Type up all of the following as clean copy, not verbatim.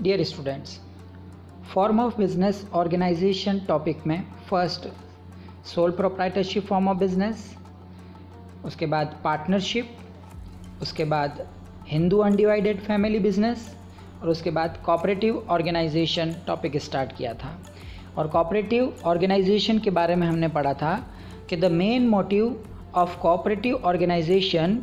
Dear students, form of business organisation topic में first sole proprietorship form of business, उसके बाद partnership, उसके बाद हिंदू अनडिवाइडेड फैमिली बिजनेस और उसके बाद कोऑपरेटिव ऑर्गेनाइजेशन टॉपिक स्टार्ट किया था। और कोऑपरेटिव ऑर्गेनाइजेशन के बारे में हमने पढ़ा था कि the main motive of cooperative organisation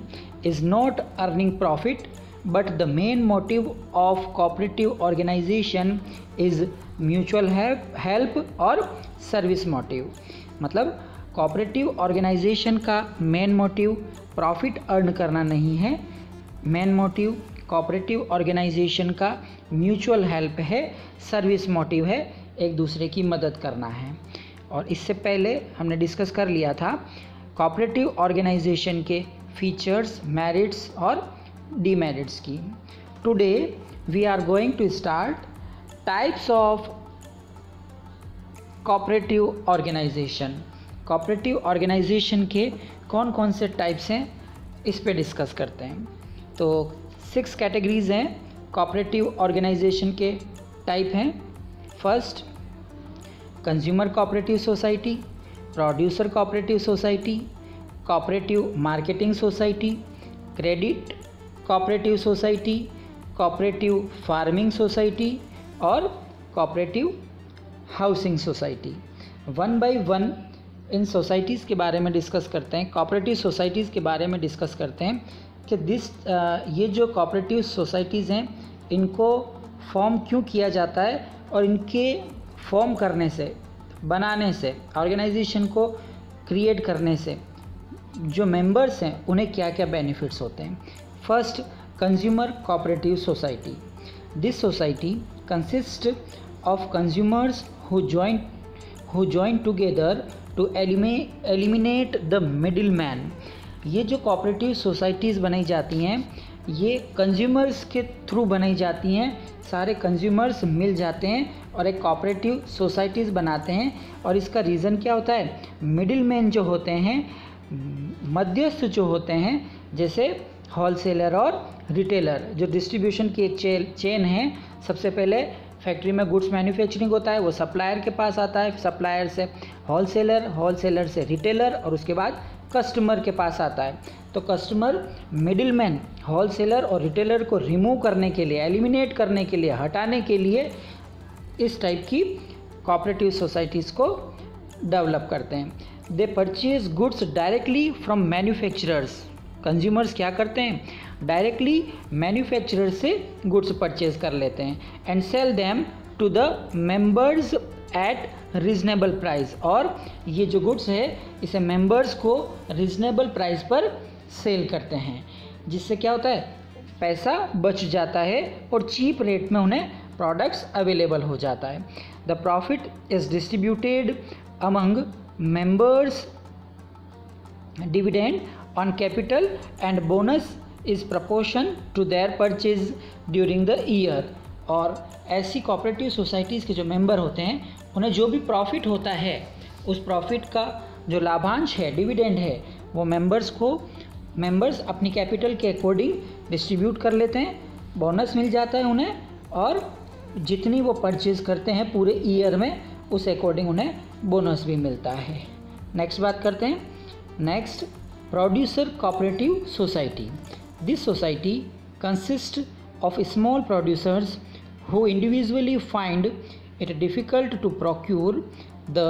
is not earning profit but the main motive of cooperative organisation is mutual help और सर्विस मोटिव। मतलब कोऑपरेटिव ऑर्गेनाइजेशन का मेन मोटिव प्रॉफिट अर्न करना नहीं है, मेन मोटिव कोऑपरेटिव ऑर्गेनाइजेशन का mutual help है, service motive है, एक दूसरे की मदद करना है। और इससे पहले हमने डिस्कस कर लिया था कोऑपरेटिव ऑर्गेनाइजेशन के फीचर्स, मेरिट्स और डीमेरिट्स की। Today we are going to start types of cooperative organisation. Cooperative organisation के कौन कौन से टाइप्स हैं इस पे डिस्कस करते हैं। तो 6 कैटेगरीज हैं कोऑपरेटिव ऑर्गेनाइजेशन के टाइप हैं। First, consumer cooperative society, producer cooperative society, cooperative marketing society, credit cooperative society, cooperative farming society और cooperative housing society. One by one इन सोसाइटीज़ के बारे में डिस्कस करते हैं, कोऑपरेटिव सोसाइटीज़ के बारे में डिस्कस करते हैं कि ये जो कोऑपरेटिव सोसाइटीज़ हैं इनको फॉर्म क्यों किया जाता है और इनके फॉर्म करने से, बनाने से, ऑर्गेनाइजेशन को क्रिएट करने से जो मेंबर्स हैं उन्हें क्या क्या बेनिफिट्स होते हैं। First, consumer cooperative society. This society consist of consumers who join together to eliminate the middleman। ये जो कोऑपरेटिव सोसाइटीज़ बनाई जाती हैं ये कंज्यूमर्स के थ्रू बनाई जाती हैं, सारे कंज्यूमर्स मिल जाते हैं और एक कोऑपरेटिव सोसाइटीज़ बनाते हैं। और इसका रीज़न क्या होता है, मिडिलमैन जो होते हैं, मध्यस्थ जो होते हैं, जैसे होलसेलर और रिटेलर, जो डिस्ट्रीब्यूशन की एक चेन है। सबसे पहले फैक्ट्री में गुड्स मैन्युफैक्चरिंग होता है, वो सप्लायर के पास आता है, सप्लायर से होलसेलर, होलसेलर से रिटेलर और उसके बाद कस्टमर के पास आता है। तो कस्टमर, मिडिलमैन, होलसेलर और रिटेलर को रिमूव करने के लिए, एलिमिनेट करने के लिए, हटाने के लिए इस टाइप की कोऑपरेटिव सोसाइटीज़ को डेवलप करते हैं। They purchase goods directly from manufacturers. Consumers क्या करते हैं, डायरेक्टली मैन्युफैक्चरर से गुड्स परचेज कर लेते हैं and sell them to the members at reasonable price. और ये जो गुड्स है इसे मेंबर्स को रीजनेबल प्राइस पर सेल करते हैं, जिससे क्या होता है, पैसा बच जाता है और चीप रेट में उन्हें प्रोडक्ट्स अवेलेबल हो जाता है। The profit is distributed among members, dividend on capital and bonus is proportion to their purchase during the year। और ऐसी कोऑपरेटिव सोसाइटीज़ के जो मेंबर होते हैं उन्हें जो भी प्रॉफिट होता है उस प्रॉफिट का जो लाभांश है, डिविडेंड है, वो मेंबर्स अपनी कैपिटल के अकॉर्डिंग डिस्ट्रीब्यूट कर लेते हैं, बोनस मिल जाता है उन्हें और जितनी वो परचेज़ करते हैं पूरे ईयर में उस अकॉर्डिंग उन्हें बोनस भी मिलता है। नेक्स्ट बात करते हैं। Next, producer cooperative society. This society consist of small producers who individually find it difficult to procure the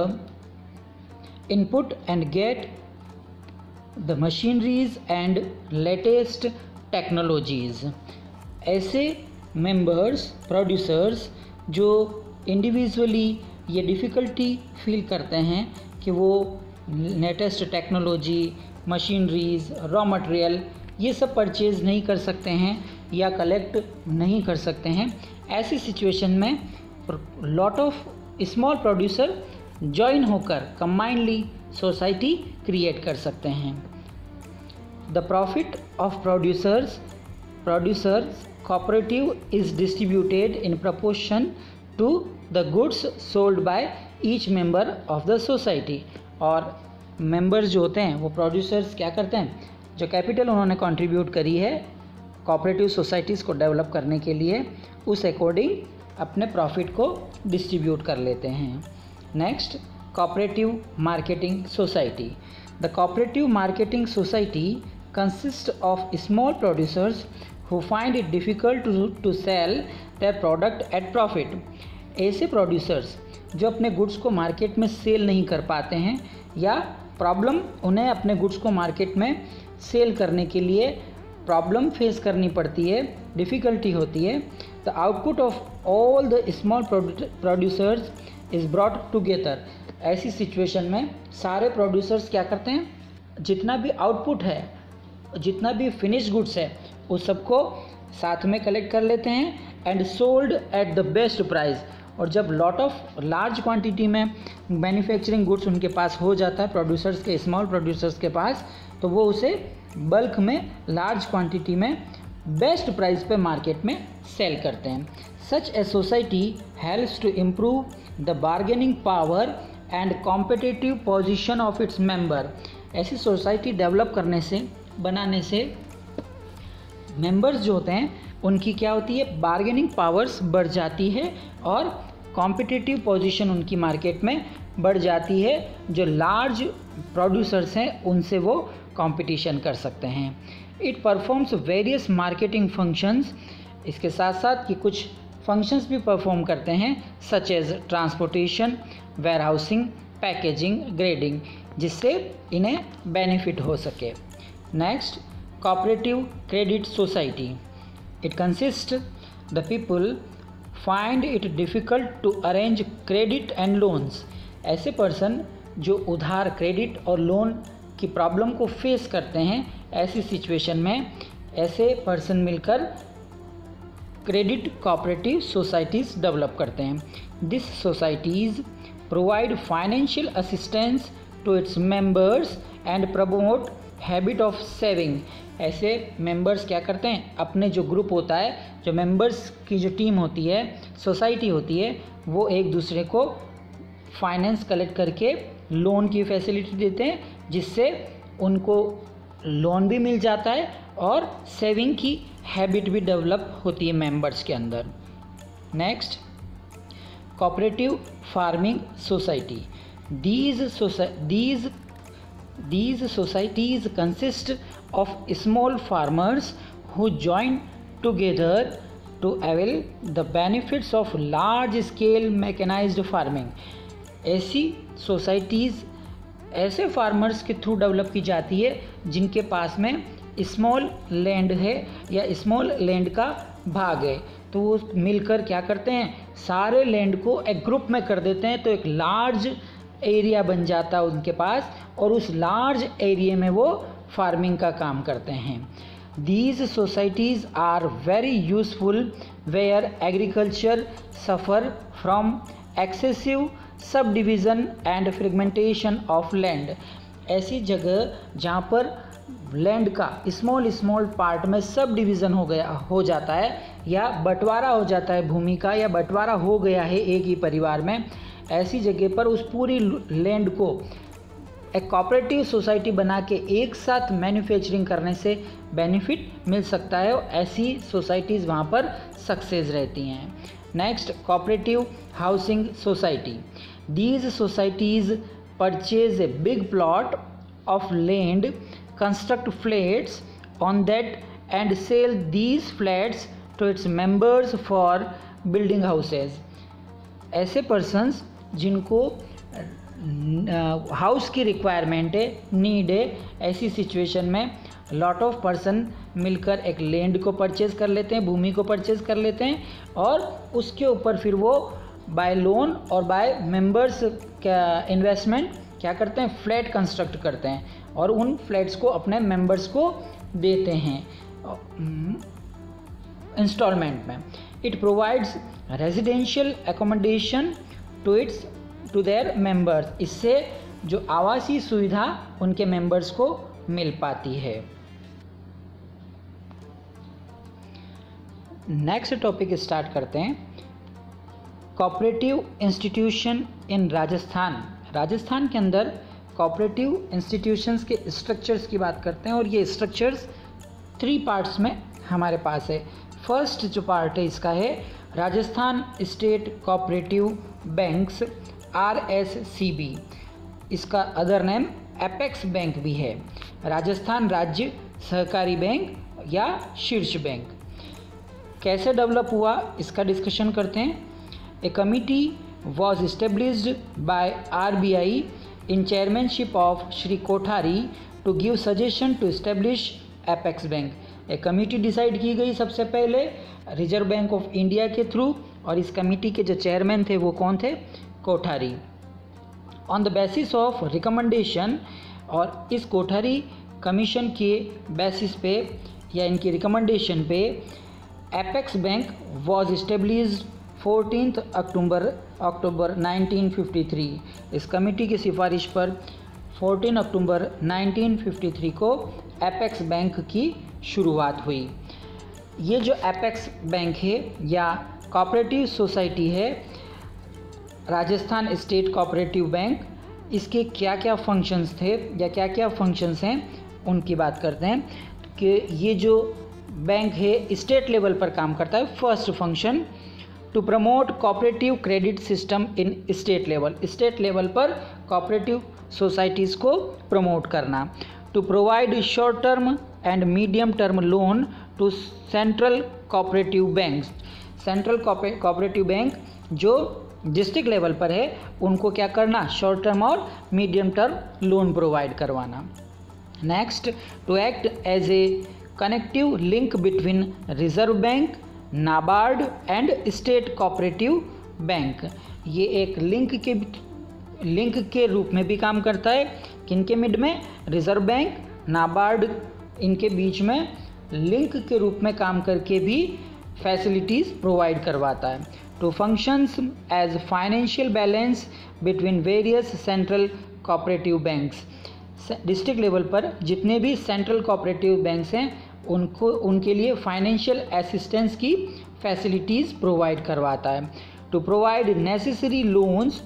input and get the machineries and latest technologies। ऐसे मेंबर्स, प्रोड्यूसर्स जो individually ये difficulty feel करते हैं कि वो latest technology, machineries, raw material ये सब purchase नहीं कर सकते हैं या कलेक्ट नहीं कर सकते हैं, ऐसी सिचुएशन में lot of small producer join होकर कंबाइनली सोसाइटी क्रिएट कर सकते हैं। The profit of producers cooperative is distributed in proportion to the goods sold by each member of the society. और मेंबर्स जो होते हैं वो प्रोड्यूसर्स क्या करते हैं, जो कैपिटल उन्होंने कंट्रीब्यूट करी है कोऑपरेटिव सोसाइटीज़ को डेवलप करने के लिए, उस अकॉर्डिंग अपने प्रॉफिट को डिस्ट्रीब्यूट कर लेते हैं। Next, cooperative marketing society. The cooperative marketing society consist of small producers who find it difficult to sell their product at profit। ऐसे प्रोड्यूसर्स जो अपने गुड्स को मार्केट में सेल नहीं कर पाते हैं या प्रॉब्लम उन्हें अपने गुड्स को मार्केट में सेल करने के लिए प्रॉब्लम फेस करनी पड़ती है, डिफ़िकल्टी होती है। The output of all the small producers is brought together. ऐसी सिचुएशन में सारे प्रोड्यूसर्स क्या करते हैं, जितना भी आउटपुट है, जितना भी फिनिश गुड्स है, उस सबको साथ में कलेक्ट कर लेते हैं and sold at the best price. और जब लॉट ऑफ लार्ज क्वांटिटी में मैन्युफैक्चरिंग गुड्स उनके पास हो जाता है, प्रोड्यूसर्स के, स्मॉल प्रोड्यूसर्स के पास, तो वो उसे बल्क में, लार्ज क्वांटिटी में बेस्ट प्राइस पे मार्केट में सेल करते हैं। Such a society helps to improve the bargaining power and competitive position of its member. ऐसी सोसाइटी डेवलप करने से, बनाने से मेंबर्स जो होते हैं उनकी क्या होती है, बार्गेनिंग पावर्स बढ़ जाती है और कॉम्पिटिटिव पोजीशन उनकी मार्केट में बढ़ जाती है। जो लार्ज प्रोड्यूसर्स हैं उनसे वो कंपटीशन कर सकते हैं। It performs various marketing functions. इसके साथ साथ कि कुछ फंक्शंस भी परफॉर्म करते हैं, such as transportation, warehousing, packaging, grading, जिससे इन्हें बेनिफिट हो सके। Next, cooperative credit society. It consists the people find it difficult to arrange credit and loans। ऐसे पर्सन जो उधार, क्रेडिट और लोन की प्रॉब्लम को फेस करते हैं, ऐसी सिचुएशन में ऐसे पर्सन मिलकर क्रेडिट कोऑपरेटिव सोसाइटीज़ डेवलप करते हैं। This societies provide financial assistance to its members and promote habit of saving. ऐसे मेंबर्स क्या करते हैं, अपने जो ग्रुप होता है, जो मेंबर्स की जो टीम होती है, सोसाइटी होती है, वो एक दूसरे को फाइनेंस कलेक्ट करके लोन की फैसिलिटी देते हैं, जिससे उनको लोन भी मिल जाता है और सेविंग की हैबिट भी डेवलप होती है मेंबर्स के अंदर। Next, cooperative farming society. These societies consist of small farmers who join together to avail the benefits of large scale mechanized farming। ऐसी सोसाइटीज़ ऐसे फार्मर्स के थ्रू डेवलप की जाती है जिनके पास में स्मॉल लैंड है या स्मॉल लैंड का भाग है, तो वो मिलकर क्या करते हैं, सारे लैंड को एक ग्रुप में कर देते हैं, तो एक लार्ज एरिया बन जाता है उनके पास और उस लार्ज एरिया में वो फार्मिंग का काम करते हैं। These societies are very useful where agriculture suffer from excessive sub division and fragmentation of land. ऐसी जगह जहाँ पर लैंड का स्मॉल पार्ट में सब डिवीज़न हो जाता है या बंटवारा हो जाता है भूमि का, या बंटवारा हो गया है एक ही परिवार में, ऐसी जगह पर उस पूरी लैंड को एक कोऑपरेटिव सोसाइटी बना के एक साथ मैन्युफैक्चरिंग करने से बेनिफिट मिल सकता है और ऐसी सोसाइटीज़ वहाँ पर सक्सेस रहती हैं। Next, cooperative housing society. These societies purchase a big plot of land, construct flats on that and sell these flats to its members for building houses. ऐसे पर्सन्स जिनको हाउस की रिक्वायरमेंट है, need है, ऐसी situation में lot of person मिलकर एक land को परचेज़ कर लेते हैं, भूमि को परचेज़ कर लेते हैं और उसके ऊपर फिर वो बाय लोन और बाय मेंबर्स क्या इन्वेस्टमेंट क्या करते हैं, फ्लैट कंस्ट्रक्ट करते हैं और उन फ्लैट्स को अपने मेंबर्स को देते हैं इंस्टॉलमेंट में। It provides residential accommodation to their members. इससे जो आवासीय सुविधा उनके मेंबर्स को मिल पाती है। नेक्स्ट टॉपिक स्टार्ट करते हैं, कोऑपरेटिव इंस्टीट्यूशन इन राजस्थान। राजस्थान के अंदर कोऑपरेटिव इंस्टीट्यूशंस के स्ट्रक्चर्स की बात करते हैं और ये स्ट्रक्चर्स 3 पार्ट्स में हमारे पास है। फर्स्ट जो पार्ट है इसका है Rajasthan state cooperative banks RSCB, इसका अदर नेम एपेक्स बैंक भी है। राजस्थान राज्य सहकारी बैंक या शीर्ष बैंक कैसे डेवलप हुआ इसका डिस्कशन करते हैं। A committee was established by RBI in chairmanship of Shri Kothari to give suggestion to establish apex bank. एक कमेटी डिसाइड की गई सबसे पहले रिजर्व बैंक ऑफ इंडिया के थ्रू, और इस कमेटी के जो चेयरमैन थे वो कौन थे? Kothari. On the basis of recommendation, और इस कोठारी कमीशन के बेसिस पे या इनकी रिकमेंडेशन पे एपेक्स बैंक वॉज इस्टेब्लिश्ड 14 अक्टूबर 1953। इस कमेटी की सिफारिश पर 14 अक्टूबर 1953 को एपेक्स बैंक की शुरुआत हुई। ये जो एपेक्स बैंक है या कोऑपरेटिव सोसाइटी है, राजस्थान स्टेट कोऑपरेटिव बैंक, इसके क्या क्या फंक्शंस थे या क्या क्या फंक्शंस हैं उनकी बात करते हैं कि ये जो बैंक है स्टेट लेवल पर काम करता है। First function, to promote cooperative credit system in state level, state level पर कोऑपरेटिव सोसाइटीज़ को प्रमोट करना। To provide short term and medium term loan to central cooperative banks, central cooperative bank जो district level पर है उनको क्या करना? Short term और मीडियम टर्म लोन प्रोवाइड करवाना। Next, to act as a connective link between reserve bank, NABARD and state cooperative bank. ये एक लिंक के रूप में भी काम करता है। किनके मिड में? रिजर्व बैंक, नाबार्ड, इनके बीच में लिंक के रूप में काम करके भी फैसिलिटीज़ प्रोवाइड करवाता है। To functions as financial balance between various central cooperative banks, district level पर जितने भी सेंट्रल कोऑपरेटिव बैंक्स हैं उनके लिए फाइनेंशियल असिस्टेंस की फैसिलिटीज़ प्रोवाइड करवाता है। To provide necessary loans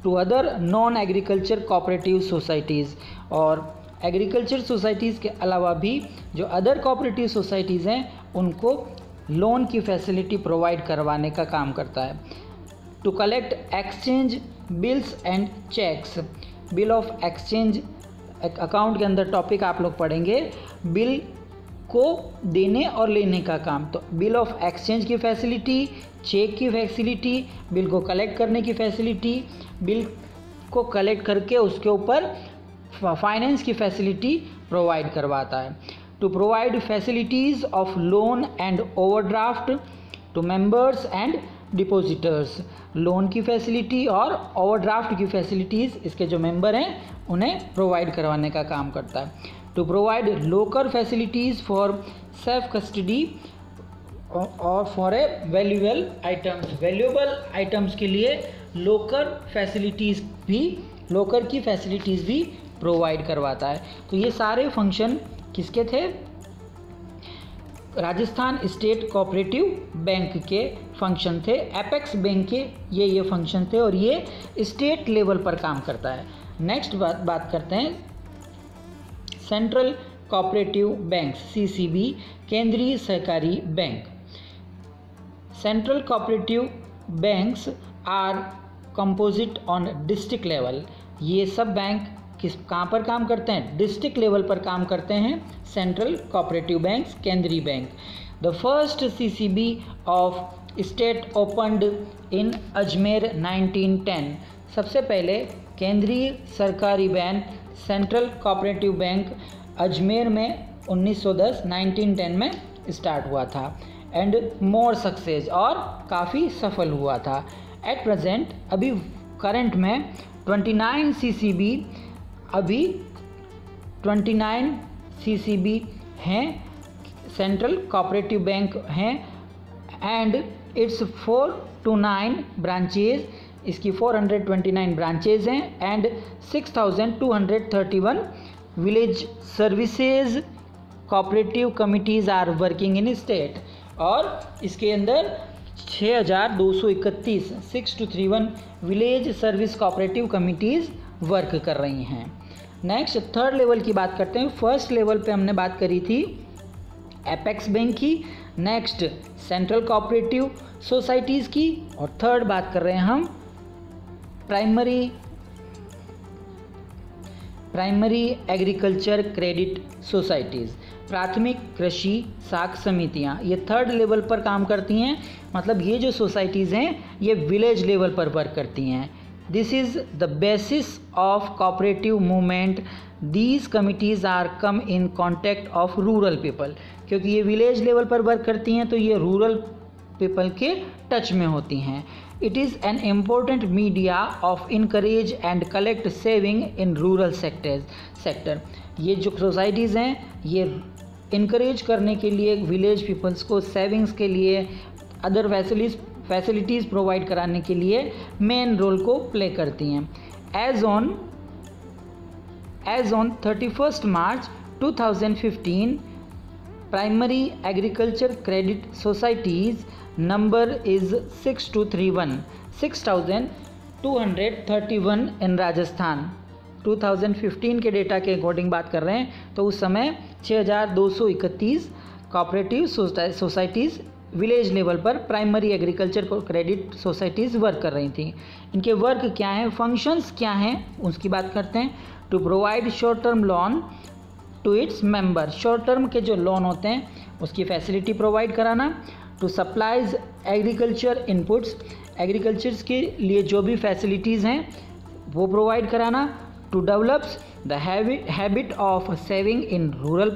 to other non agriculture cooperative societies, और एग्रीकल्चर सोसाइटीज़ के अलावा भी जो अदर कोऑपरेटिव सोसाइटीज़ हैं उनको लोन की फैसिलिटी प्रोवाइड करवाने का काम करता है। To collect exchange bills and cheques, bill of exchange account के अंदर टॉपिक आप लोग पढ़ेंगे, बिल को देने और लेने का काम। तो बिल ऑफ एक्सचेंज की फैसिलिटी, चेक की फैसिलिटी, बिल को कलेक्ट करने की फैसिलिटी, बिल को कलेक्ट करके उसके ऊपर फाइनेंस की फैसिलिटी प्रोवाइड करवाता है। To provide facilities of loan and overdraft to members and depositors, loan की फैसिलिटी और ओवरड्राफ्ट की फैसिलिटीज़ इसके जो मेंबर हैं उन्हें प्रोवाइड करवाने का काम करता है। To provide local facilities for self custody और फॉर ए वैल्यूएबल आइटम्स के लिए लोकल की फैसिलिटीज़ भी प्रोवाइड करवाता है। तो ये सारे फंक्शन किसके थे? राजस्थान स्टेट कोऑपरेटिव बैंक के फंक्शन थे। एपेक्स बैंक के ये फंक्शन थे और ये स्टेट लेवल पर काम करता है। नेक्स्ट बात करते हैं सेंट्रल कोऑपरेटिव बैंक CCB, केंद्रीय सहकारी bank. Central cooperative banks are composite on district level. ये सब बैंक कहाँ पर काम करते हैं? डिस्ट्रिक्ट लेवल पर काम करते हैं सेंट्रल कोऑपरेटिव बैंक्स, केंद्रीय bank. The first CCB of state opened इन अजमेर 1910। सबसे पहले केंद्रीय सरकारी bank central cooperative bank Ajmer में 1910 में स्टार्ट हुआ था। एंड मोर सक्सेस, और काफ़ी सफल हुआ था। एट प्रेजेंट, अभी करंट में 29 CCB, अभी 29 CCB हैं, सेंट्रल कोऑपरेटिव बैंक हैं। एंड इट्स 4 to 9 ब्रांचेज, इसकी 429 ब्रांचेज हैं। And 6231 village services cooperative committees are working in state. और इसके अंदर 6231 6231 village service cooperative committees work कर रही हैं। नेक्स्ट थर्ड लेवल की बात करते हैं। फर्स्ट लेवल पे हमने बात करी थी एपेक्स बैंक की, नेक्स्ट सेंट्रल कोऑपरेटिव सोसाइटीज़ की, और थर्ड बात कर रहे हैं हम प्राइमरी एग्रीकल्चर क्रेडिट सोसाइटीज़, प्राथमिक कृषि साख समितियाँ। ये थर्ड लेवल पर काम करती हैं, मतलब ये जो सोसाइटीज़ हैं ये विलेज लेवल पर वर्क करती हैं। This is the basis of cooperative movement. These committees are come in contact of rural people. क्योंकि ये विलेज लेवल पर वर्क करती हैं तो ये रूरल पीपल के टच में होती हैं। It is an important media of encourage and collect saving in rural sector. ये जो सोसाइटीज़ हैं ये इनकरेज करने के लिए विलेज पीपल्स को सेविंग्स के लिए, अदर फैसिलिटीज़ प्रोवाइड कराने के लिए मेन रोल को प्ले करती हैं। As on 31 March 2015 primary agriculture credit societies number is 6231 in Rajasthan. 2015 के डेटा के अकॉर्डिंग बात कर रहे हैं तो उस समय 6231 कोऑपरेटिव सोसाइटीज़ विलेज लेवल पर primary agriculture credit societies work कर रही थी। इनके वर्क क्या हैं, फंक्शंस क्या हैं, उसकी बात करते हैं। To provide short term loan to its member, short term के जो लोन होते हैं उसकी फैसिलिटी प्रोवाइड कराना। To supplies agriculture inputs, agricultures के लिए जो भी फैसिलिटीज़ हैं वो प्रोवाइड कराना। To develops the habit of saving in rural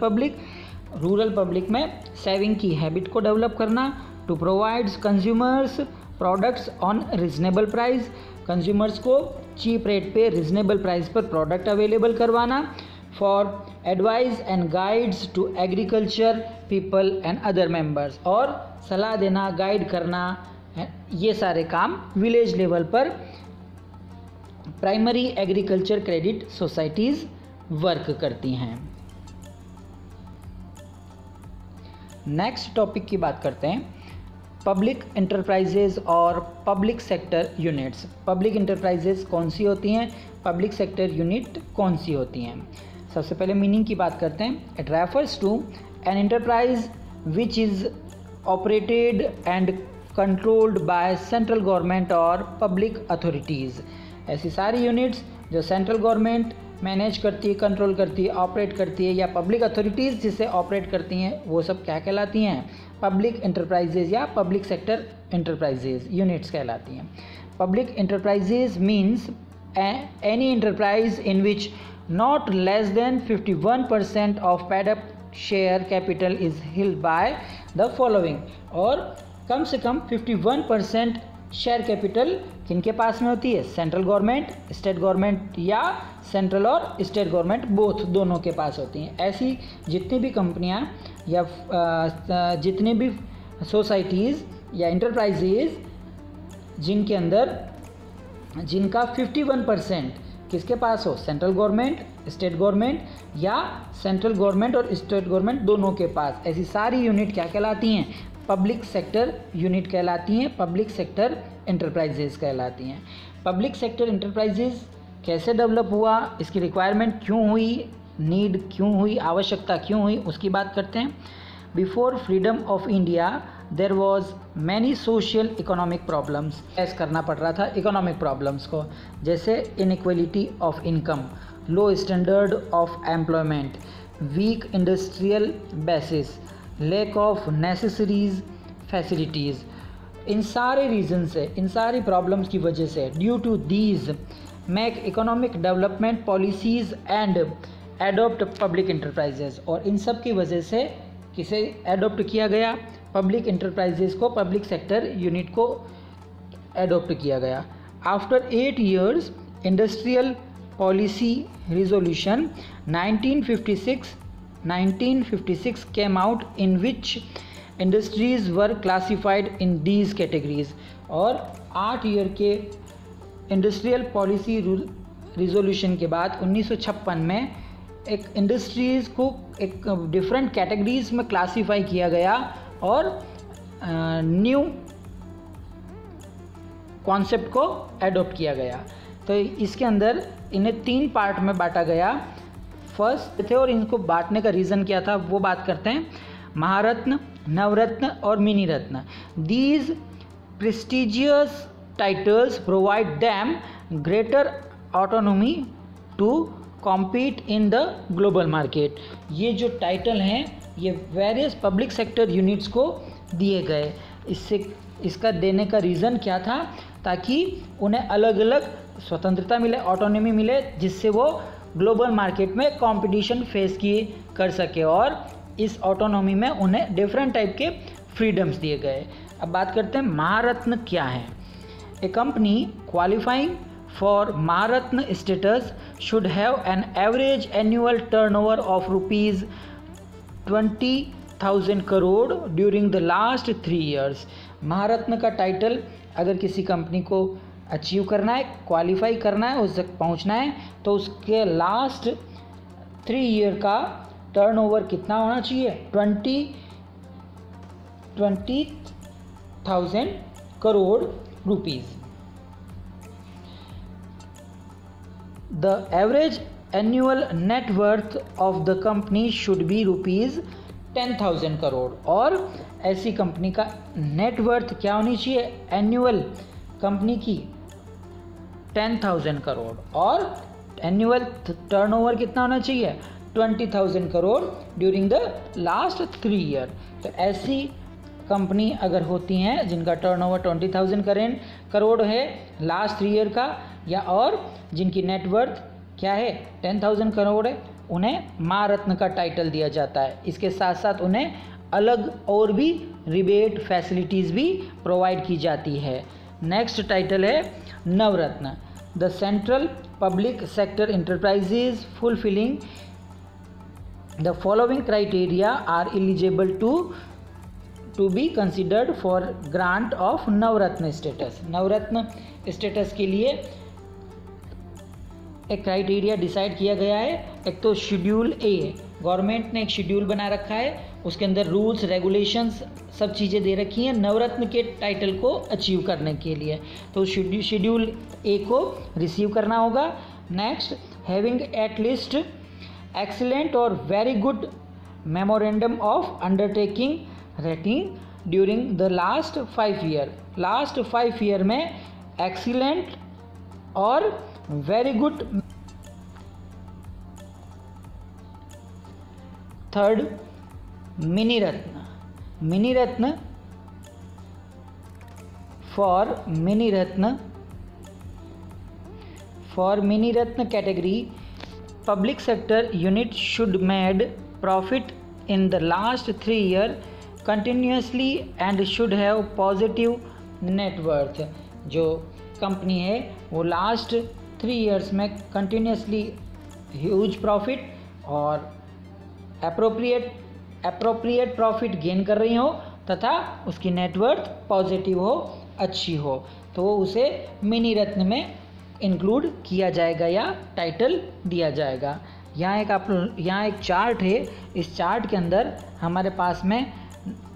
public में सेविंग की हैबिट को डेवलप करना। To provides consumers products on reasonable price, consumers को चीप रेट पे रिजनेबल प्राइस पर प्रोडक्ट अवेलेबल करवाना। For advice and guides to agriculture people and other members, और सलाह देना, गाइड करना, ये सारे काम विलेज लेवल पर primary agriculture credit societies work करती हैं। नेक्स्ट टॉपिक की बात करते हैं, पब्लिक इंटरप्राइजेज और public sector units. Public enterprises कौन सी होती हैं, पब्लिक सेक्टर यूनिट कौन सी होती हैं। सबसे पहले मीनिंग की बात करते हैं। It refers to an enterprise which is operated and controlled by central government और पब्लिक अथॉरिटीज़। ऐसी सारी यूनिट्स जो सेंट्रल गवर्नमेंट मैनेज करती है, कंट्रोल करती है, ऑपरेट करती है, या पब्लिक अथॉरिटीज़ जिसे ऑपरेट करती हैं, वो सब क्या कहलाती हैं, पब्लिक इंटरप्राइजेज या पब्लिक सेक्टर इंटरप्राइजेज यूनिट्स कहलाती हैं। Public enterprises means any enterprise in which not less than 51% of paid up share capital is held by the following, और कम से कम 51% शेयर कैपिटल किनके पास में होती है, सेंट्रल गवर्नमेंट, स्टेट गवर्नमेंट, या सेंट्रल और स्टेट गवर्नमेंट बोथ दोनों के पास होती हैं। ऐसी जितनी भी कंपनियां या जितनी भी सोसाइटीज़ या इंटरप्राइजेज जिनके अंदर जिनका 51% किसके पास हो, सेंट्रल गवर्नमेंट, स्टेट गवर्नमेंट, या सेंट्रल गवर्नमेंट और स्टेट गवर्नमेंट दोनों के पास, ऐसी सारी यूनिट क्या कहलाती हैं, पब्लिक सेक्टर यूनिट कहलाती हैं, पब्लिक सेक्टर इंटरप्राइजेज कहलाती हैं। पब्लिक सेक्टर इंटरप्राइजेज कैसे डेवलप हुआ, इसकी रिक्वायरमेंट क्यों हुई, नीड क्यों हुई, आवश्यकता क्यों हुई, उसकी बात करते हैं। Before freedom of India there was many social economic problems, face करना पड़ रहा था इकोनॉमिक प्रॉब्लम्स को, जैसे inequality of income, low standard of employment, weak industrial basis, lack of necessaries facilities. इन सारे रीज़न से, इन सारी प्रॉब्लम्स की वजह से, due to these make economic development policies and adopt public enterprises, और इन सब की वजह से किसे एडॉप्ट किया गया, पब्लिक इंटरप्राइजेज को, पब्लिक सेक्टर यूनिट को एडॉप्ट किया गया। After 8 years industrial policy resolution 1956 came out in which industries were classified in these categories, और 8 ईयर के इंडस्ट्रियल पॉलिसी रिजोल्यूशन के बाद 1956 में एक इंडस्ट्रीज़ को एक डिफरेंट कैटेगरीज में क्लासीफाई किया गया और न्यू कॉन्सेप्ट को एडॉप्ट किया गया। तो इसके अंदर इन्हें 3 पार्ट में बांटा गया फर्स्ट थे, और इनको बांटने का रीज़न क्या था वो बात करते हैं। महारत्न, नवरत्न और mini Ratna. These prestigious titles provide them greater autonomy to compete in the global market. ये जो टाइटल हैं ये वेरियस पब्लिक सेक्टर यूनिट्स को दिए गए. इसका देने का रीज़न क्या था? ताकि उन्हें अलग अलग स्वतंत्रता मिले, ऑटोनॉमी मिले, जिससे वो ग्लोबल मार्केट में कंपटीशन फेस कर सके और इस ऑटोनॉमी में उन्हें डिफरेंट टाइप के फ्रीडम्स दिए गए. अब बात करते हैं महारत्न क्या है. A company qualifying for Maharatna status should have an average annual turnover of rupees 20,000 crore during the last 3 years. Maharatna का टाइटल अगर किसी कंपनी को अचीव करना है, क्वालिफाई करना है, उस तक पहुंचना है, तो उसके लास्ट 3 year का टर्नओवर कितना होना चाहिए? 20,000 crore rupees. The average annual net worth of the company should be rupees 10,000 crore. और ऐसी कंपनी का नेट वर्थ क्या होनी चाहिए? एनुअल कंपनी की 10,000 करोड़ और एनुअल टर्नओवर कितना होना चाहिए? 20,000 crore during the last 3 year. तो ऐसी कंपनी अगर होती हैं जिनका टर्नओवर 20,000 करोड़ है लास्ट 3 year का, या और जिनकी नेटवर्थ क्या है? 10,000 करोड़ है, उन्हें महारत्न का टाइटल दिया जाता है. इसके साथ साथ उन्हें अलग और भी रिबेट फैसिलिटीज़ भी प्रोवाइड की जाती है. नेक्स्ट टाइटल है Navratna. The central public sector enterprises fulfilling the following criteria are eligible to be considered for grant of Navratna status. Navratna status के लिए एक क्राइटेरिया डिसाइड किया गया है. एक तो शेड्यूल ए, गवर्नमेंट ने एक शेड्यूल बना रखा है, उसके अंदर रूल्स रेगुलेशंस सब चीज़ें दे रखी हैं नवरत्न के टाइटल को अचीव करने के लिए. तो शेड्यूल ए को रिसीव करना होगा. Next, having at least excellent और very good memorandum of undertaking rating during the last 5 year. Last 5 year में एक्सीलेंट और very good. Third, Miniratna. Miniratna for Miniratna category public sector unit should made profit in the last 3 year continuously and should have positive net worth. जो company है वो last 3 years में continuously huge profit और appropriate profit gain कर रही हो तथा उसकी नेटवर्थ पॉजिटिव हो, अच्छी हो, तो उसे मिनी रत्न में इंक्लूड किया जाएगा या टाइटल दिया जाएगा. यहाँ एक चार्ट है. इस चार्ट के अंदर हमारे पास में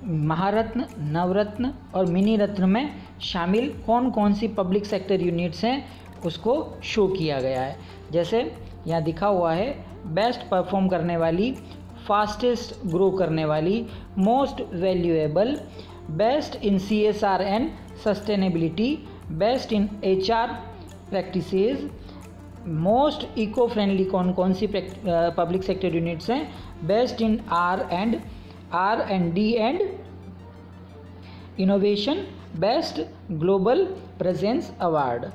महारत्न, नवरत्न और मिनी रत्न में शामिल कौन कौन सी पब्लिक सेक्टर यूनिट्स हैं उसको शो किया गया है. जैसे यहाँ दिखा हुआ है बेस्ट परफॉर्म करने वाली, फास्टेस्ट ग्रो करने वाली, most valuable, best in CSR and sustainability, best in HR practices, most eco friendly कौन सी पब्लिक सेक्टर यूनिट्स हैं, best in R&D and innovation, best global presence award.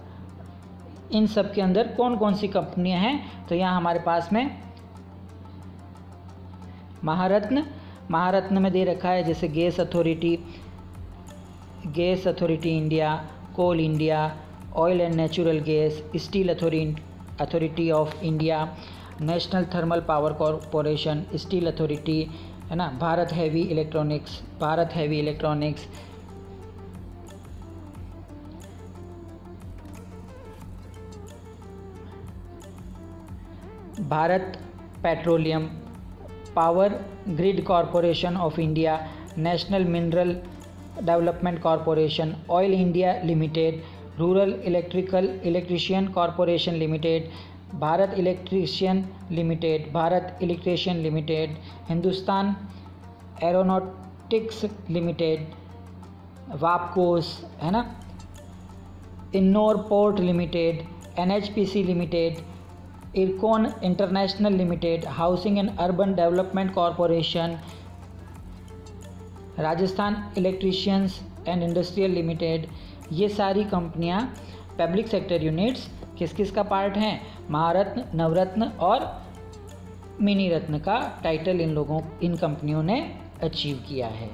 इन सब के अंदर कौन कौन सी कंपनियां हैं? तो यहाँ हमारे पास में महारत्न में दे रखा है जैसे gas authority India, coal India, oil and natural gas, steel authority of India, national thermal power corporation, steel authority, है ना, Bharat heavy electronics, Bharat petroleum, power grid corporation of India, national mineral development corporation, oil India limited, rural electrician corporation limited, Bharat electrician limited, Hindustan aeronautics limited, वापकोस है ना, Ennore port limited, NHPC limited, IRCON international limited, housing and urban development corporation, Rajasthan electricians and industrial limited, ये सारी कंपनियां public sector units किस किस का part हैं? महारत्न, नवरत्न और मिनी रत्न का टाइटल इन कंपनियों ने अचीव किया है।